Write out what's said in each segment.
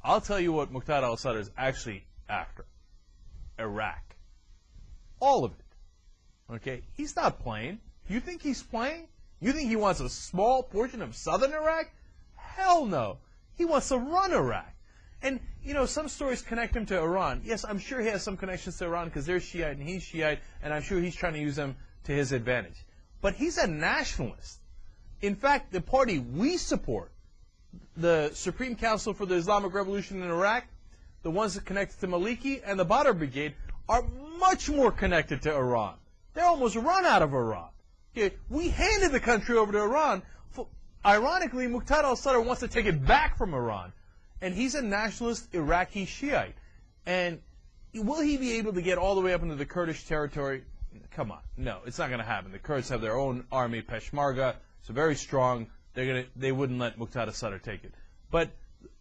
I'll tell you what Muqtada al-Sadr is actually after. Iraq. All of it. Okay? He's not playing. You think he's playing? You think he wants a small portion of southern Iraq? Hell no. He wants to run Iraq. And, you know, some stories connect him to Iran. Yes, I'm sure he has some connections to Iran because they're Shiite and he's Shiite, and I'm sure he's trying to use them to his advantage. But he's a nationalist. In fact, the party we support, the Supreme Council for the Islamic Revolution in Iraq, the ones that connected to Maliki and the Badr Brigade, are much more connected to Iran. They're almost run out of Iran. Okay, we handed the country over to Iran. Ironically, Muqtada al-Sadr wants to take it back from Iran. And he's a nationalist Iraqi Shiite. And will he be able to get all the way up into the Kurdish territory? Come on. No, it's not going to happen. The Kurds have their own army, Peshmerga. It's very strong. They wouldn't let Muqtada al-Sadr take it. But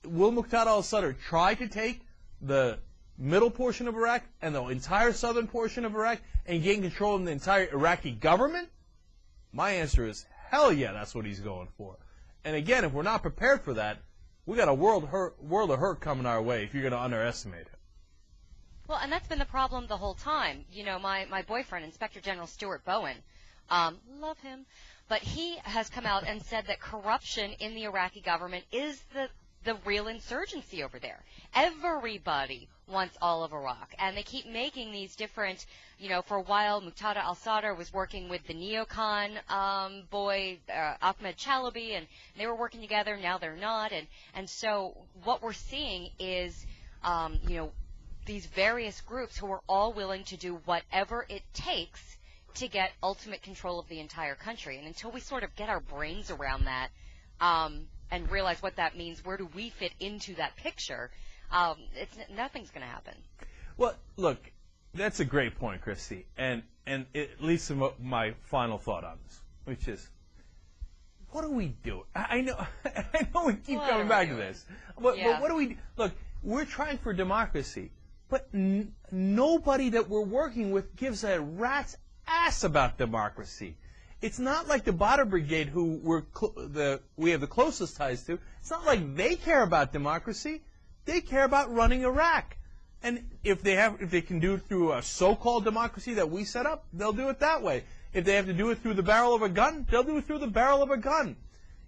will Muqtada al-Sadr try to take the middle portion of Iraq and the entire southern portion of Iraq and gain control of the entire Iraqi government? My answer is hell yeah, that's what he's going for. And again, if we're not prepared for that, we got a world of hurt coming our way if you're going to underestimate it. Well, and that's been the problem the whole time. You know, my boyfriend, Inspector General Stuart Bowen, love him, but he has come out and said that corruption in the Iraqi government is the real insurgency over there. Everybody wants all of Iraq, and they keep making these different, you know, for a while Muqtada al-Sadr was working with the neocon boy, Ahmed Chalabi, and they were working together. Now they're not, and so what we're seeing is, you know, these various groups who are all willing to do whatever it takes to get ultimate control of the entire country. And until we sort of get our brains around that, and realize what that means, where do we fit into that picture, nothing's going to happen. Well, look, that's a great point, Christy, and it leads to my final thought on this, which is, what do we do? I know we keep coming back to this, but what do we do? Look, we're trying for democracy, but nobody that we're working with gives a rat's ass about democracy. It's not like the Badr Brigade, who we have the closest ties to. It's not like they care about democracy. They care about running Iraq. And if they can do it through a so-called democracy that we set up, they'll do it that way. If they have to do it through the barrel of a gun, they'll do it through the barrel of a gun.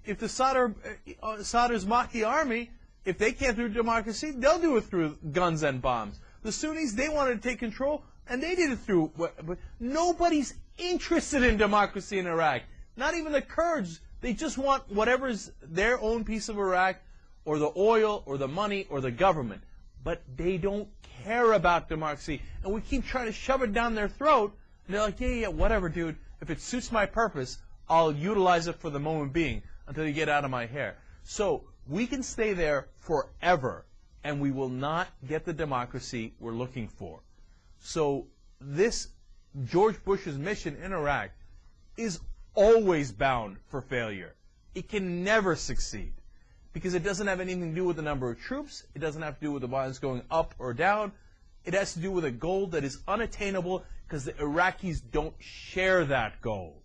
If the Sadr's Mahdi army, if they can't do democracy, they'll do it through guns and bombs. The Sunnis, they wanted to take control, and they did it through. But nobody's interested in democracy in Iraq. Not even the Kurds. They just want whatever's their own piece of Iraq, or the oil, or the money, or the government. But they don't care about democracy. And we keep trying to shove it down their throat. And they're like, yeah, whatever, dude. If it suits my purpose, I'll utilize it for the moment being until you get out of my hair. So we can stay there forever, and we will not get the democracy we're looking for. So this George Bush's mission in Iraq is always bound for failure. It can never succeed because it doesn't have anything to do with the number of troops. It doesn't have to do with the violence going up or down. It has to do with a goal that is unattainable because the Iraqis don't share that goal.